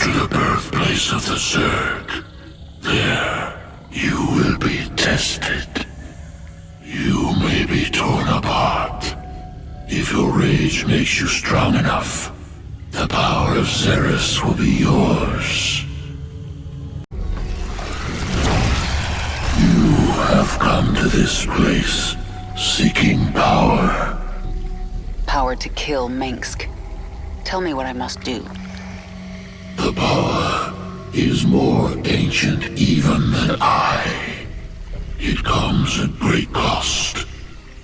to the birthplace of the Zerg. There, you will be tested. You may be torn apart. If your rage makes you strong enough, the power of Xeris will be yours. You have come to this place, seeking power. Power to kill Minsk. Tell me what I must do. The power is more ancient even than I. It comes at great cost.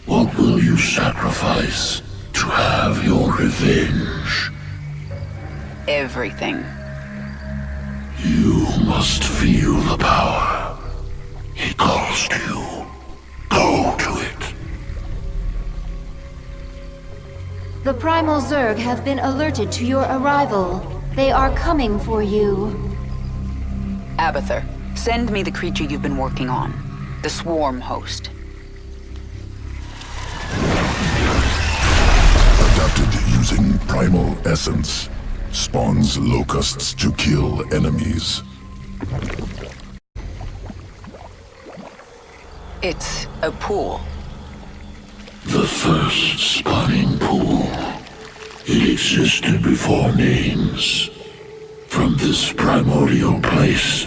What will you sacrifice to have your revenge? Everything. You must feel the power. It calls to you. Go to it. The Primal Zerg have been alerted to your arrival. They are coming for you. Abathur, send me the creature you've been working on. The swarm host. Adapted using primal essence. Spawns locusts to kill enemies. It's a pool. The first spawning pool. It existed before names. From this primordial place,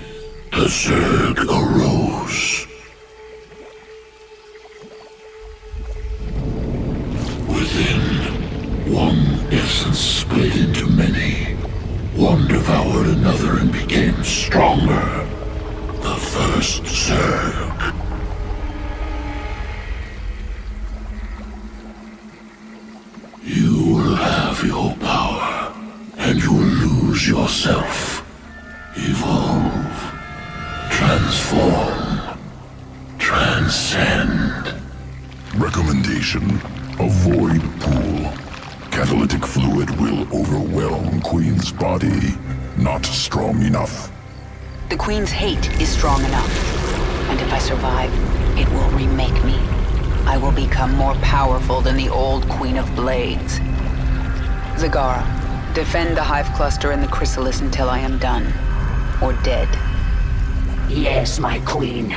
the Zerg arose. Within, one essence split into many. One devoured another and became stronger. The first Zerg. You will have your power, and you will lose yourself. Evolve. Transform. Transcend. Recommendation: avoid pool. Catalytic fluid will overwhelm Queen's body. Not strong enough. The Queen's hate is strong enough. And if I survive, it will remake me. I will become more powerful than the old Queen of Blades. Zagara, defend the Hive Cluster and the Chrysalis until I am done. Or dead. Yes, my queen.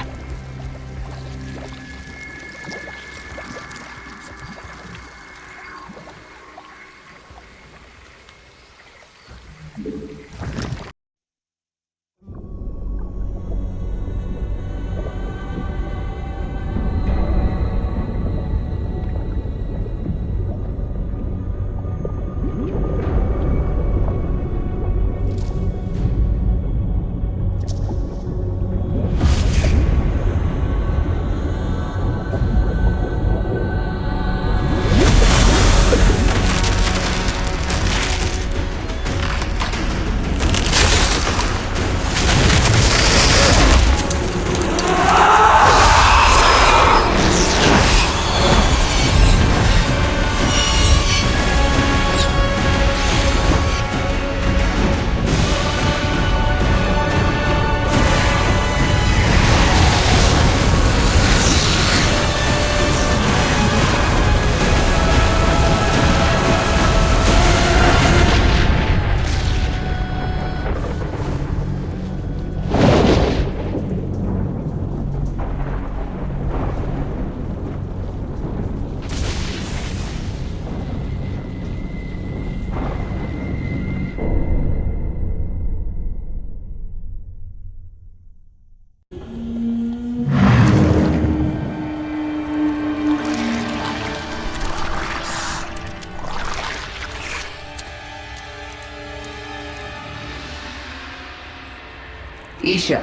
Isha,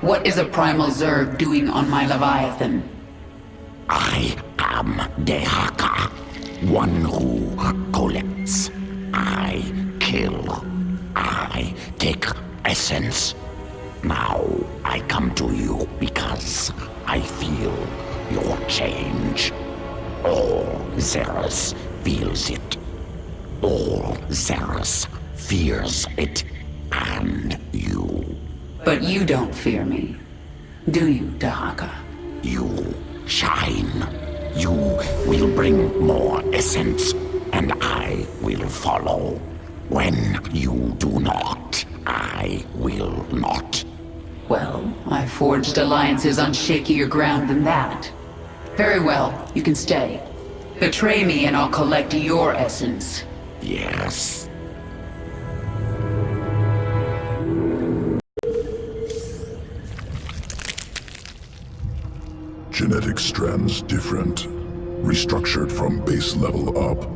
what is a Primal Zerg doing on my Leviathan? I am Dehaka, one who collects. I kill. I take essence. Now I come to you because I feel your change. All Xeris feels it. All Xeris fears it. And you. But you don't fear me, do you, Dahaka? You shine. You will bring more essence, and I will follow. When You do not. I will not. Well, I forged alliances on shakier ground than that. Very well, you can stay. Betray me and I'll collect your essence. Yes. Genetic strands different. Restructured from base level up.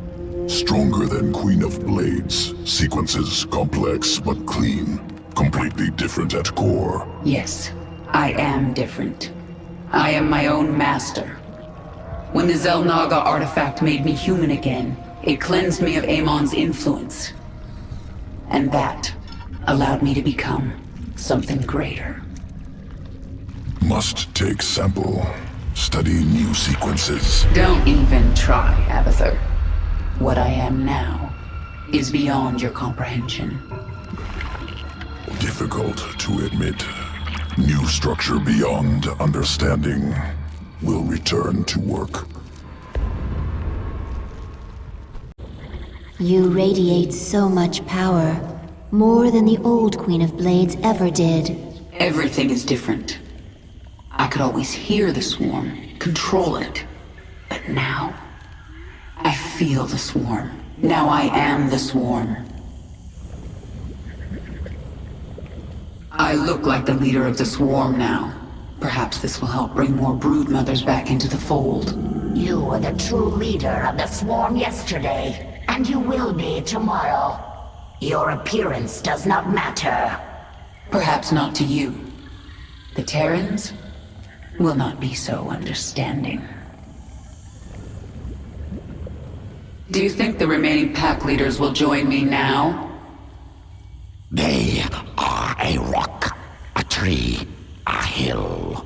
Stronger than Queen of Blades. Sequences complex but clean. Completely different at core. Yes, I am different. I am my own master. When the Zelnaga artifact made me human again, it cleansed me of Amon's influence. And that allowed me to become something greater. Must take sample. Study new sequences. Don't even try, Abathur. What I am now is beyond your comprehension. Difficult to admit. New structure beyond understanding. Will return to work. You radiate so much power. More than the old Queen of Blades ever did. Everything is different. I could always hear the swarm, control it. But now, I feel the swarm. Now I am the swarm. I look like the leader of the swarm now. Perhaps this will help bring more broodmothers back into the fold. You were the true leader of the swarm yesterday, and you will be tomorrow. Your appearance does not matter. Perhaps not to you. The Terrans will not be so understanding. Do you think the remaining pack leaders will join me now? They are a rock, a tree, a hill.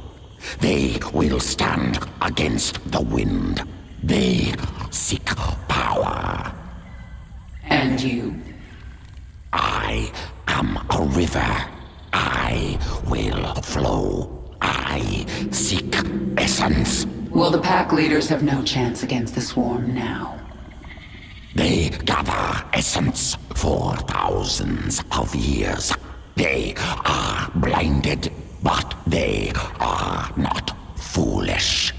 They will stand against the wind. They seek power. And you? I am a river. I will flow. I seek essence. Well, the pack leaders have no chance against the swarm now. They gather essence for thousands of years. They are blinded, but they are not foolish.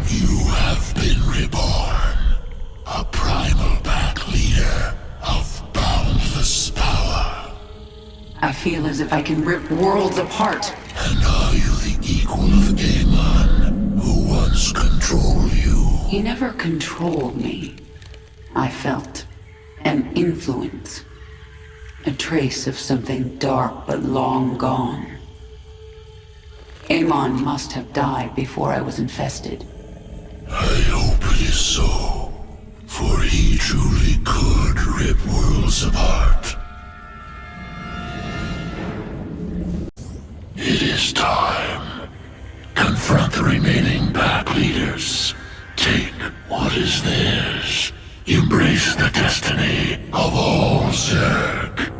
You have been reborn. A primal pack leader of boundless power. I feel as if I can rip worlds apart. And are you the equal of Amon, who once controlled you? He never controlled me. I felt an influence. A trace of something dark but long gone. Amon must have died before I was infested. I hope it is so, for he truly could rip worlds apart. It is time. Confront the remaining pack leaders. Take what is theirs. Embrace the destiny of all Zerg.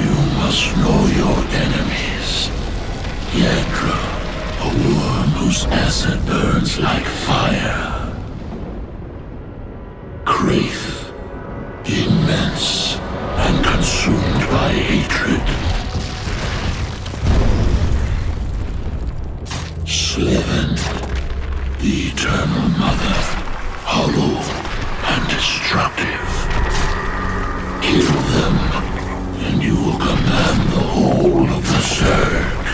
You must know your enemies. Yadra, a worm whose acid burns like fire. Kraith, immense and consumed by hatred. Slevin, the eternal mother, hollow and destructive. Kill them, and you will command the whole of the Zerg.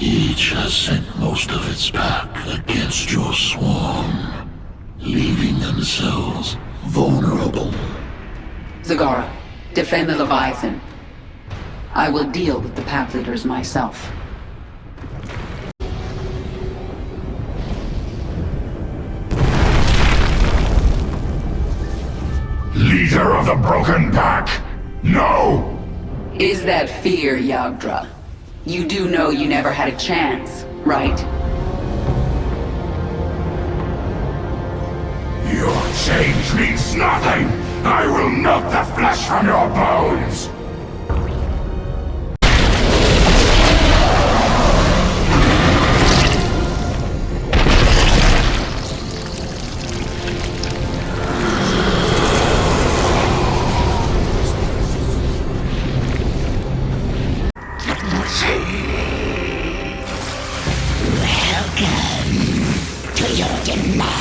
Each has sent most of its pack against your swarm, leaving themselves vulnerable. Zagara, defend the Leviathan. I will deal with the pack leaders myself. Leader of the Broken Pack! No! Is that fear, Yagdra? You do know you never had a chance, right? Your change means nothing! I will melt the flesh from your bones! Welcome to your demise.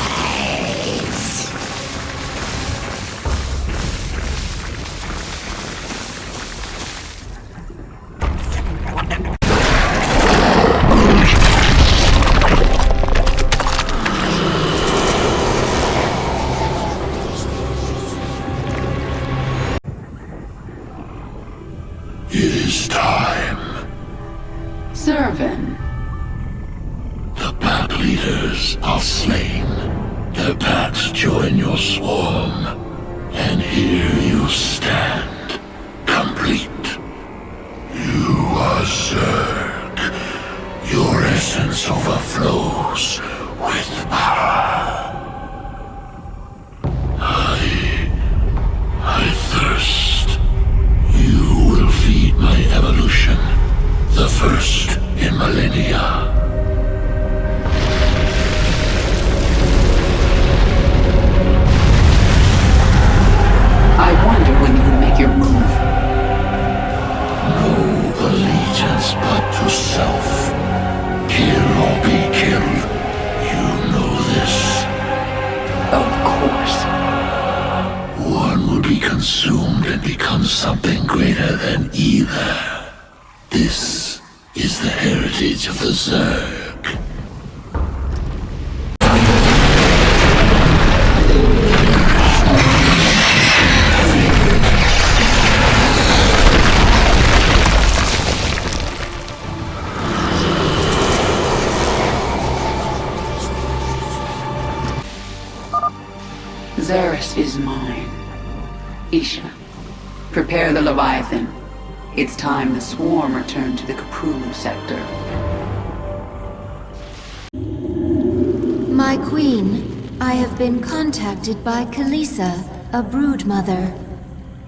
It is time. Servant. The pack leaders are slain. Their packs join your swarm. And here you stand, complete. You are Zerg. Your essence overflows with power. I thirst. You will feed my evolution, the first in millennia. I wonder when you would make your move. No allegiance but to self. Kill or be killed. You know this. Of course. One will be consumed and become something greater than either. This is the heritage of the Zerg. Xeris is mine. Isha, prepare the Leviathan. It's time the swarm returned to the CRUCIBLE sector. My queen, I have been contacted by Kalisa, a brood mother.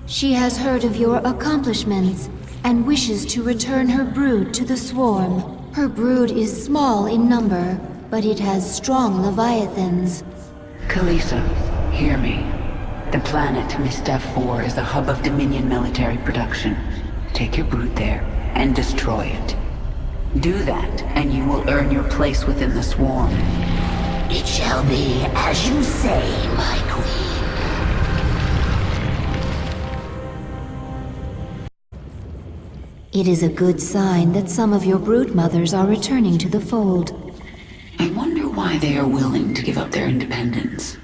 She has heard of your accomplishments and wishes to return her brood to the swarm. Her brood is small in number, but it has strong leviathans. Kalisa, hear me. The planet Mistef 4 is a hub of Dominion military production. Take your brood there and destroy it. Do that, and you will earn your place within the swarm. It shall be as you say, my queen. It is a good sign that some of your brood mothers are returning to the fold. I wonder why they are willing to give up their independence.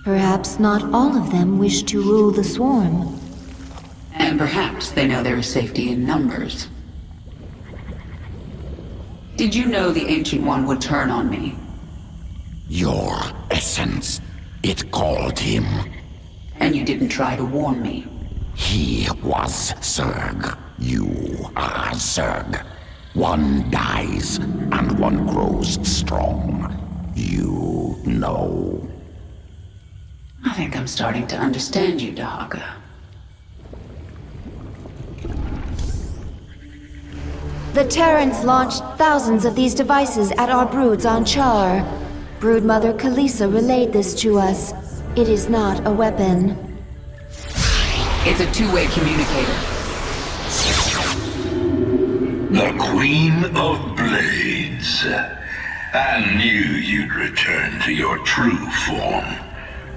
Perhaps not all of them wish to rule the swarm. And perhaps they know there is safety in numbers. Did you know the Ancient One would turn on me? Your essence, it called him. And you didn't try to warn me. He was Zerg. You are Zerg. One dies, and one grows strong. You know. I think I'm starting to understand you, Dahaga. The Terrans launched thousands of these devices at our broods on Char. Broodmother Kalisa relayed this to us. It is not a weapon. It's a two-way communicator. The Queen of Blades. I knew you'd return to your true form.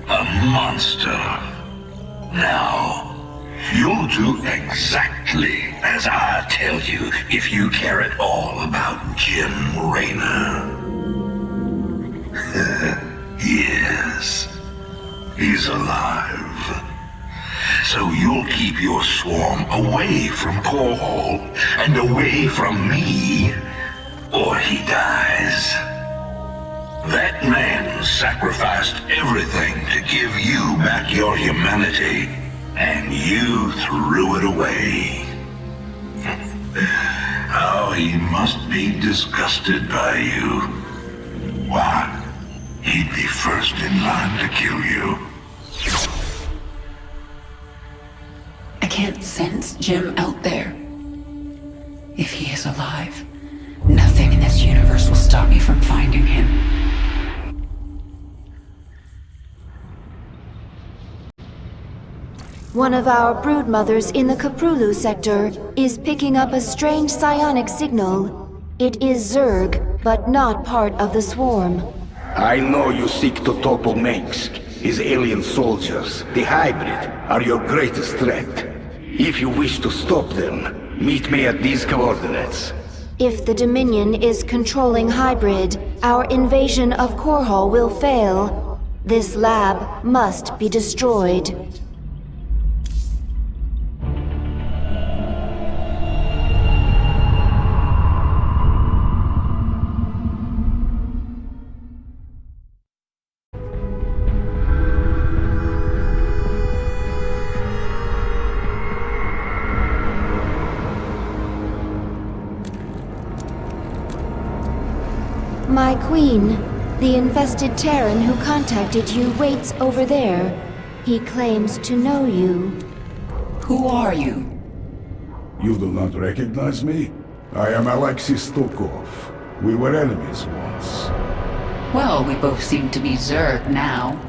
A monster. Now, you'll do exactly as I tell you if you care at all about Jim Raynor. Yes, he's alive. So you'll keep your swarm away from Core and away from me, or he dies. That man sacrificed everything to give you back your humanity, and you threw it away. Oh, he must be disgusted by you. Why, he'd be first in line to kill you. can't sense Jim out there. If he is alive, nothing in this universe will stop me from finding him. One of our broodmothers in the CRUCIBLE sector is picking up a strange psionic signal. It is Zerg, but not part of the swarm. I know you seek to topple Mengsk. His alien soldiers, the hybrid, are your greatest threat. If you wish to stop them, meet me at these coordinates. If the Dominion is controlling hybrid, our invasion of Korhal will fail. This lab must be destroyed. My queen, the infested Terran who contacted you waits over there. He claims to know you. Who are you? You do not recognize me? I am Alexei Stukov. We were enemies once. Well, we both seem to be Zerg now.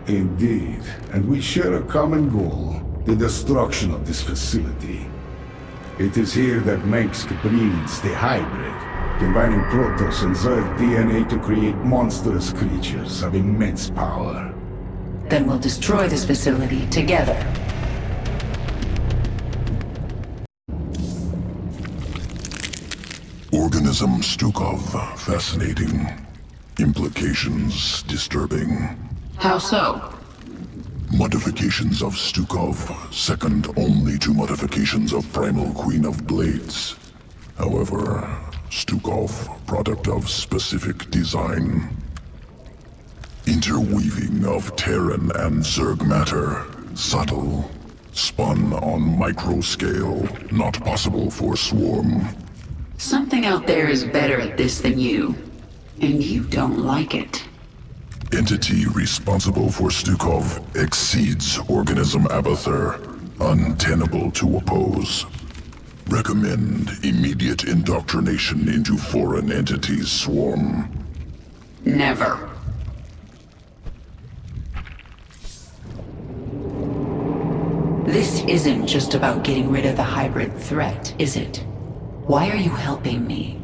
Indeed, and we share a common goal, the destruction of this facility. It is here that Mengsk breeds the hybrid, combining Protoss and Zerg DNA to create monstrous creatures of immense power. Then we'll destroy this facility together. Organism Stukov, fascinating. Implications disturbing. How so? Modifications of Stukov, second only to modifications of Primal Queen of Blades. However, Stukov, product of specific design. Interweaving of Terran and Zerg matter, subtle, spun on micro scale, not possible for Swarm. Something out there is better at this than you. And you don't like it. Entity responsible for Stukov exceeds Organism Abathur, untenable to oppose. Recommend immediate indoctrination into foreign entities Swarm. Never. This isn't just about getting rid of the hybrid threat, is it? Why are you helping me?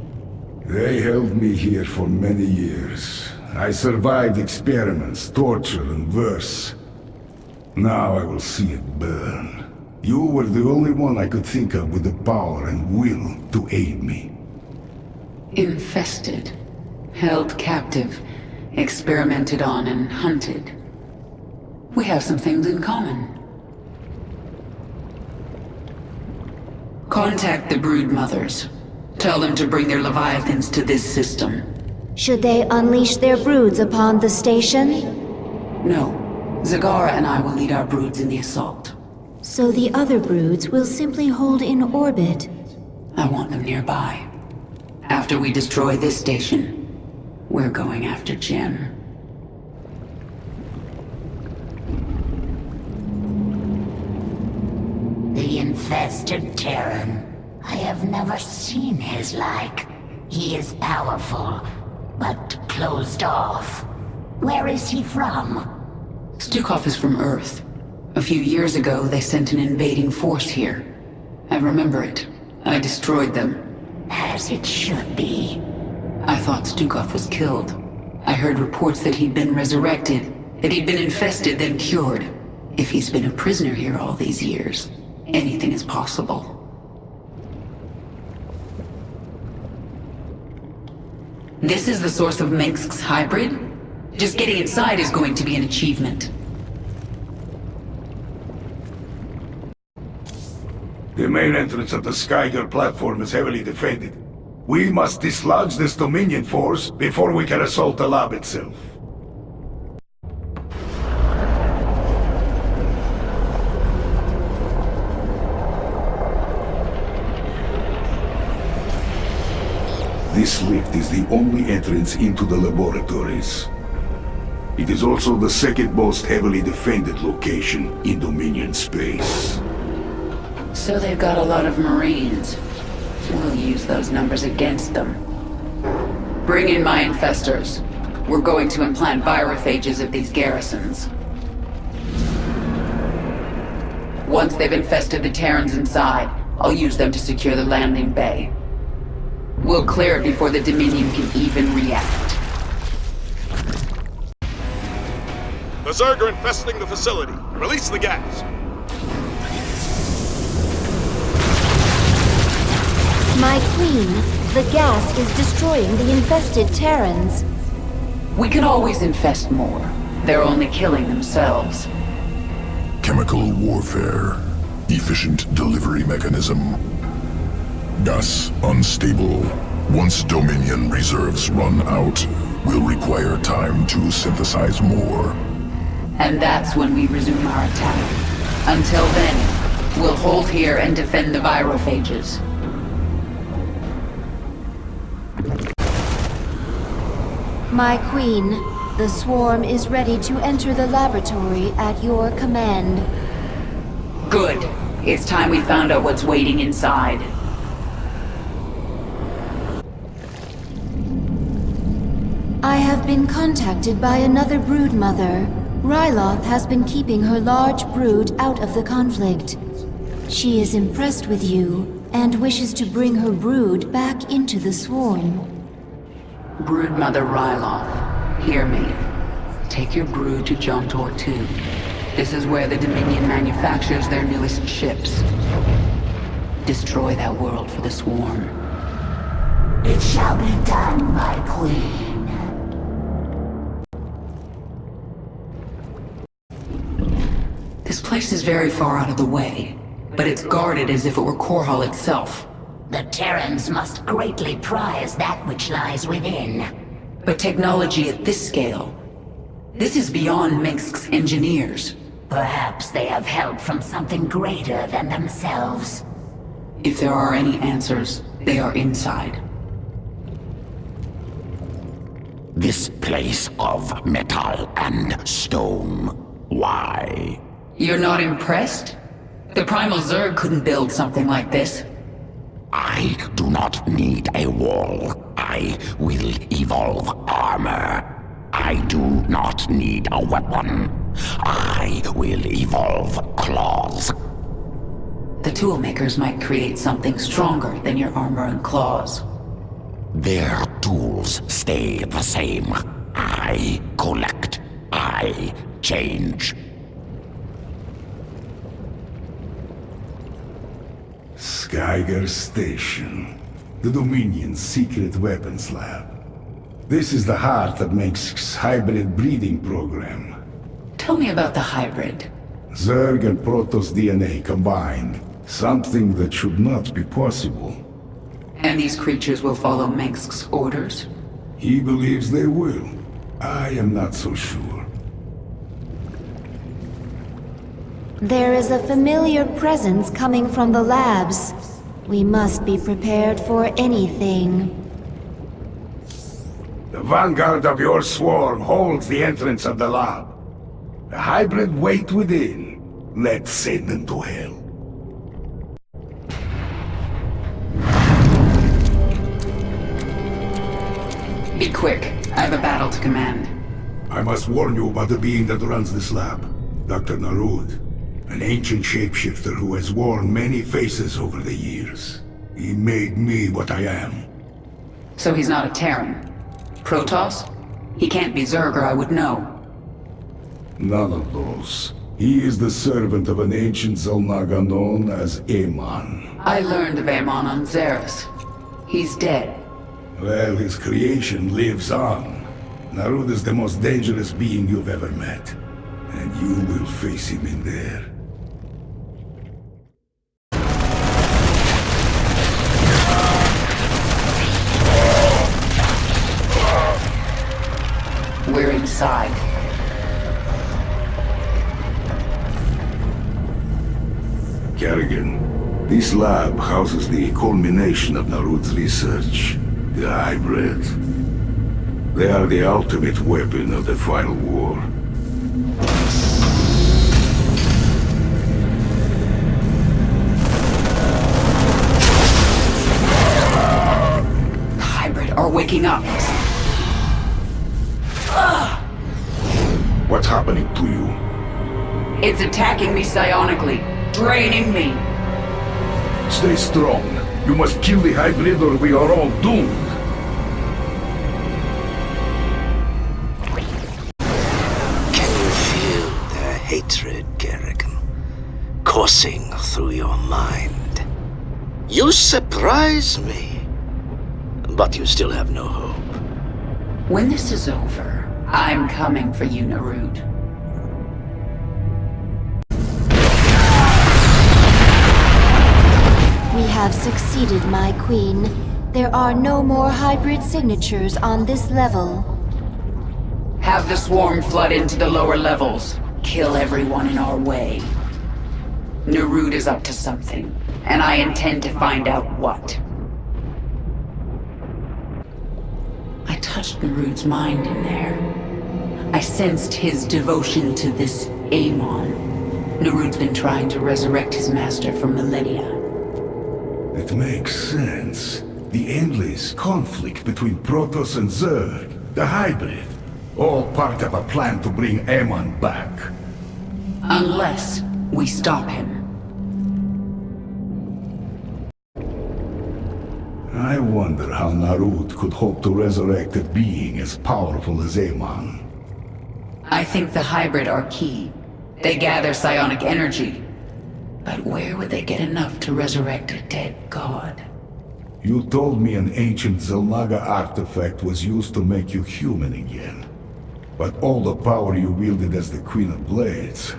They held me here for many years. I survived experiments, torture, and worse. Now I will see it burn. You were the only one I could think of with the power and will to aid me. Infested. Held captive. Experimented on and hunted. We have some things in common. Contact the brood mothers. Tell them to bring their leviathans to this system. Should they unleash their broods upon the station? No. Zagara and I will lead our broods in the assault. So the other broods will simply hold in orbit. I want them nearby. After we destroy this station, we're going after Jim. The infested Terran. I have never seen his like. He is powerful, but closed off. Where is he from? Stukov is from Earth. A few years ago, they sent an invading force here. I remember it. I destroyed them. As it should be. I thought Stukov was killed. I heard reports that he'd been resurrected, that he'd been infested, then cured. If he's been a prisoner here all these years, anything is possible. This is the source of Mengsk's hybrid? Just getting inside is going to be an achievement. The main entrance of the Skyger platform is heavily defended. We must dislodge this Dominion force before we can assault the lab itself. This lift is the only entrance into the laboratories. It is also the second most heavily defended location in Dominion space. So they've got a lot of Marines. We'll use those numbers against them. Bring in my infestors. We're going to implant virophages at these garrisons. Once they've infested the Terrans inside, I'll use them to secure the landing bay. We'll clear it before the Dominion can even react. The Zerg are infesting the facility. Release the gas. My queen, the gas is destroying the infested Terrans. We can always infest more. They're only killing themselves. Chemical warfare. Efficient delivery mechanism. Gas unstable. Once Dominion reserves run out, we'll require time to synthesize more. And that's when we resume our attack. Until then, we'll hold here and defend the virophages. My queen, the swarm is ready to enter the laboratory at your command. Good. It's time we found out what's waiting inside. I have been contacted by another brood mother. Ryloth has been keeping her large brood out of the conflict. She is impressed with you and wishes to bring her brood back into the swarm. Broodmother Ryloth, hear me. Take your brood to Jontor 2. This is where the Dominion manufactures their newest ships. Destroy that world for the swarm. It shall be done, my queen. This place is very far out of the way, but it's guarded as if it were Korhal itself. The Terrans must greatly prize that which lies within. But technology at this scale, this is beyond Mengsk's engineers. Perhaps they have help from something greater than themselves. If there are any answers, they are inside. This place of metal and stone. Why? You're not impressed? The Primal Zerg couldn't build something like this. I do not need a wall. I will evolve armor. I do not need a weapon. I will evolve claws. The toolmakers might create something stronger than your armor and claws. Their tools stay the same. I collect. I change. Skyger Station. The Dominion's secret weapons lab. This is the heart of Mengsk's hybrid breeding program. Tell me about the hybrid. Zerg and Protoss DNA combined. Something that should not be possible. And these creatures will follow Mengsk's orders? He believes they will. I am not so sure. There is a familiar presence coming from the labs. We must be prepared for anything. The vanguard of your swarm holds the entrance of the lab. The hybrid wait within. Let's send them to hell. Be quick. I have a battle to command. I must warn you about the being that runs this lab. Dr. Narud. An ancient shapeshifter who has worn many faces over the years. He made me what I am. So he's not a Terran? Protoss? He can't be Zerg or I would know. None of those. He is the servant of an ancient Zelnaga known as Amon. I learned of Amon on Xeris. He's dead. Well, his creation lives on. Narud is the most dangerous being you've ever met. And you will face him in there. We're inside. Kerrigan, this lab houses the culmination of Narud's research. The hybrid. They are the ultimate weapon of the final war. waking up. What's happening to you? It's attacking me psionically, draining me. Stay strong. You must kill the hybrid or we are all doomed. Can you feel their hatred, Kerrigan, coursing through your mind? You surprise me, but you still have no hope. When this is over, I'm coming for you, Narud. We have succeeded, my queen. There are no more hybrid signatures on this level. Have the swarm flood into the lower levels. Kill everyone in our way. Narud is up to something, and I intend to find out what. I touched Narud's mind in there. I sensed his devotion to this Amon. Narud's been trying to resurrect his master for millennia. It makes sense. The endless conflict between Protoss and Zerg, the hybrid, all part of a plan to bring Amon back. Unless we stop him. I wonder how Narud could hope to resurrect a being as powerful as Amon. I think the hybrid are key. They gather psionic energy. But where would they get enough to resurrect a dead god? You told me an ancient Zelnaga artifact was used to make you human again. But all the power you wielded as the Queen of Blades,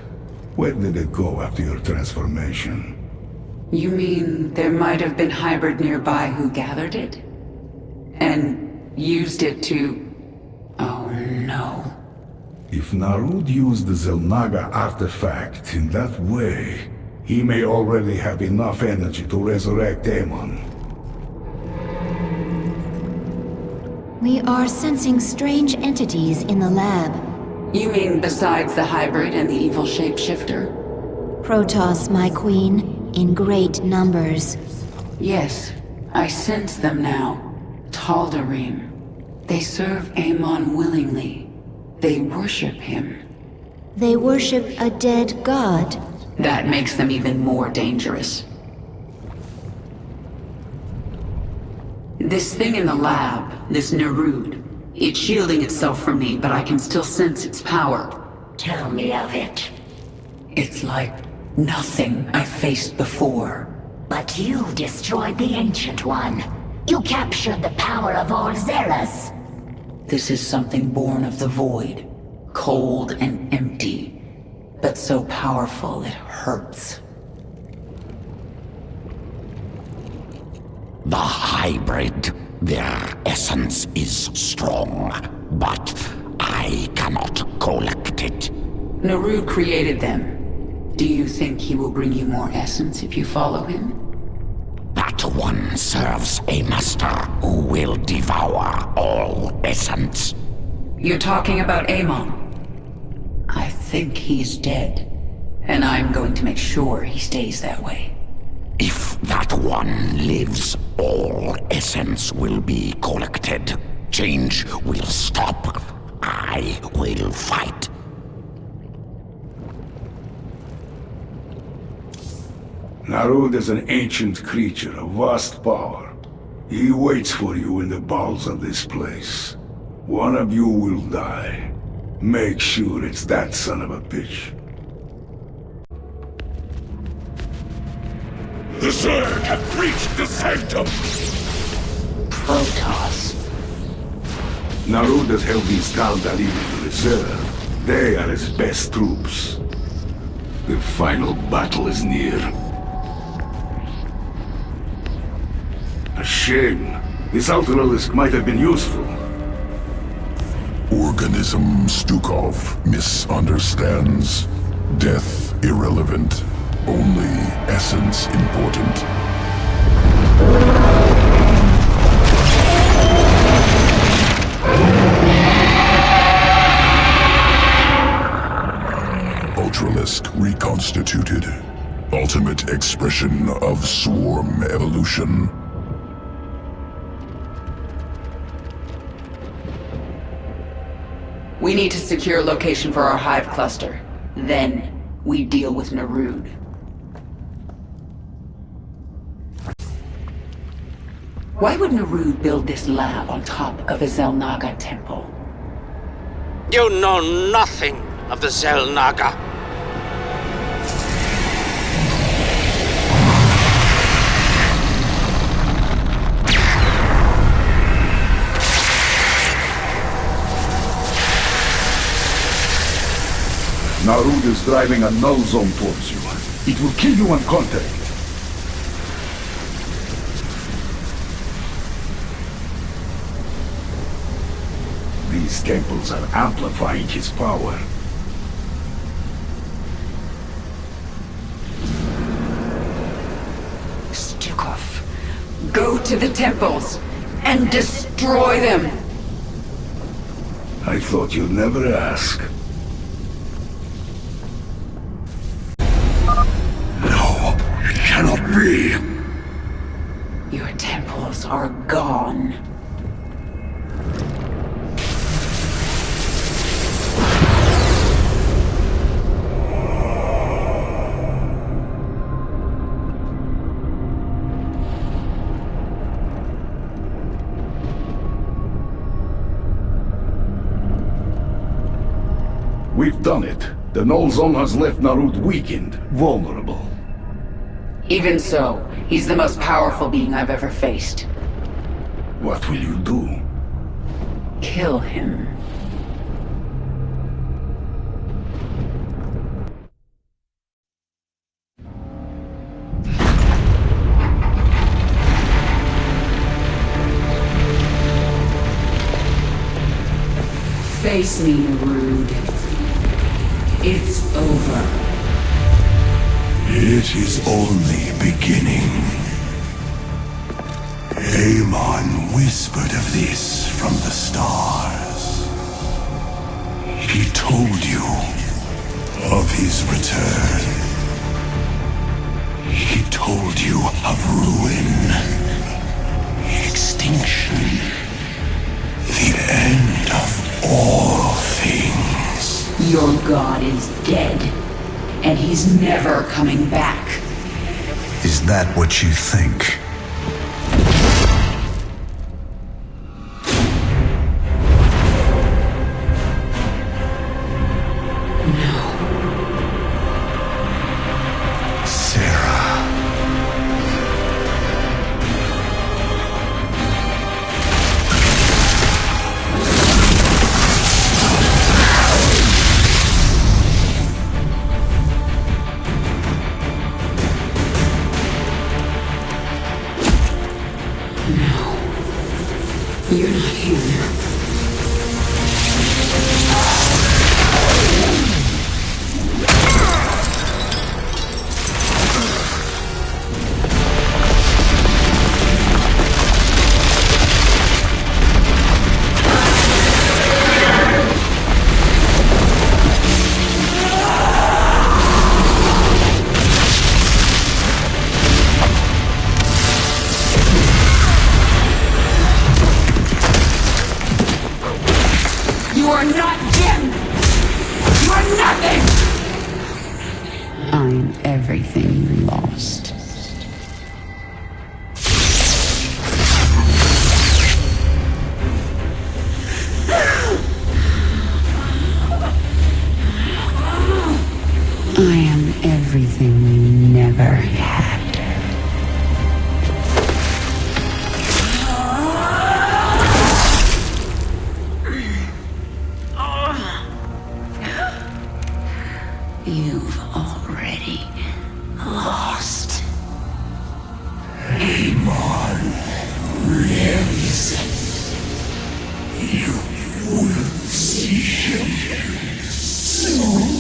where did it go after your transformation? You mean there might have been hybrid nearby who gathered it? And used it to... Oh no. If Narud used the Zelnaga artifact in that way, he may already have enough energy to resurrect Amon. We are sensing strange entities in the lab. You mean besides the hybrid and the evil shapeshifter? Protoss, my queen, in great numbers. Yes, I sense them now. Tal'Darim. They serve Amon willingly. They worship him. They worship a dead god. That makes them even more dangerous. This thing in the lab, this Narud, it's shielding itself from me, but I can still sense its power. Tell me of it. It's like nothing I've faced before. But you destroyed the Ancient One. You captured the power of all Zeras. This is something born of the void, cold and empty, but so powerful it hurts. The hybrid, their essence is strong, but I cannot collect it. Narud created them. Do you think he will bring you more essence if you follow him? That one serves a master who will devour all essence. You're talking about Amon. I think he's dead, and I'm going to make sure he stays that way. If that one lives, all essence will be collected. Change will stop. I will fight. Narud is an ancient creature of vast power. He waits for you in the bowels of this place. One of you will die. Make sure it's that son of a bitch. The Zerg have breached the sanctum! Protoss. Narud has held these Tal'Darim in reserve. They are his best troops. The final battle is near. A shame. This Ultralisk might have been useful. Organism Stukov misunderstands. Death irrelevant. Only essence important. Ultralisk reconstituted. Ultimate expression of swarm evolution. We need to secure location for our hive cluster. Then, we deal with Narud. Why would Narud build this lab on top of a Xel'Naga temple? You know nothing of the Xel'Naga. Narud is driving a null zone towards you. It will kill you on contact. These temples are amplifying his power. Stukov, go to the temples and destroy them! I thought you'd never ask. No, it cannot be. Your temples are gone. We've done it. The null zone has left Narud weakened, vulnerable. Even so, he's the most powerful being I've ever faced. What will you do? Kill him. Face me, Narud. It's over. It is only beginning. Amon whispered of this from the stars. He told you of his return. He told you of ruin, extinction, the end of all things. Your god is dead, and he's never coming back. Is that what you think? You're not human. You are not Jim! You are nothing! I'm everything you lost. I am everything you never had. You've already lost. Amon lives. You will see him soon.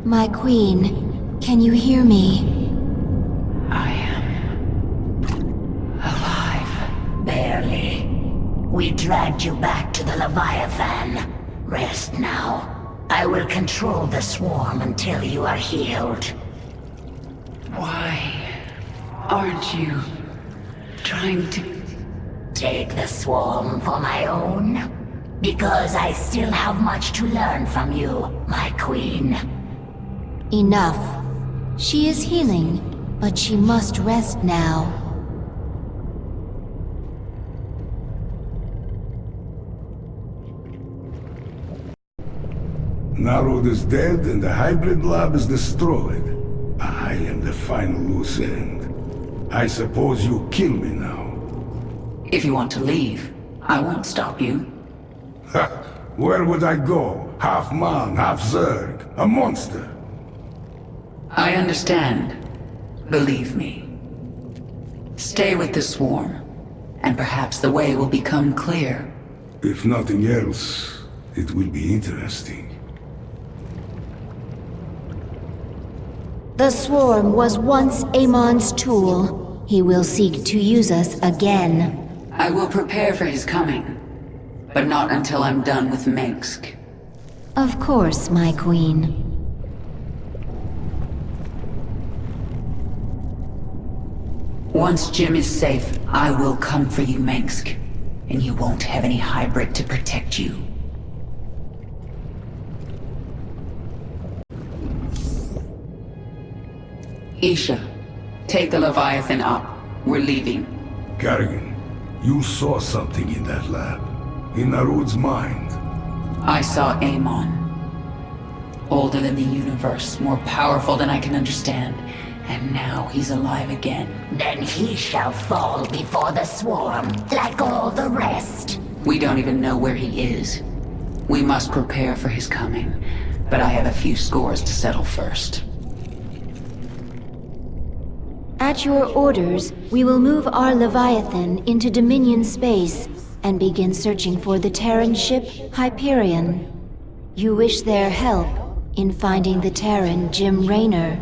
My queen, can you hear me? I am alive. Barely. We dragged you back to the Leviathan. Rest now. I will control the swarm until you are healed. Why aren't you trying to... Take the swarm for my own? Because I still have much to learn from you, my queen. Enough. She is healing, but she must rest now. Narod is dead and the hybrid lab is destroyed. I am the final loose end. I suppose you kill me now. If you want to leave, I won't stop you. Ha! Where would I go? Half man, half Zerg. A monster. I understand. Believe me. Stay with the swarm, and perhaps the way will become clear. If nothing else, it will be interesting. The swarm was once Amon's tool. He will seek to use us again. I will prepare for his coming, but not until I'm done with Mengsk. Of course, my queen. Once Jim is safe, I will come for you, Mengsk. And you won't have any hybrid to protect you. Isha, take the Leviathan up. We're leaving. Kerrigan, you saw something in that lab. In Narod's mind. I saw Amon. Older than the universe, more powerful than I can understand. And now he's alive again. Then he shall fall before the swarm, like all the rest. We don't even know where he is. We must prepare for his coming, but I have a few scores to settle first. At your orders, we will move our Leviathan into Dominion space and begin searching for the Terran ship Hyperion. You wish their help in finding the Terran Jim Raynor.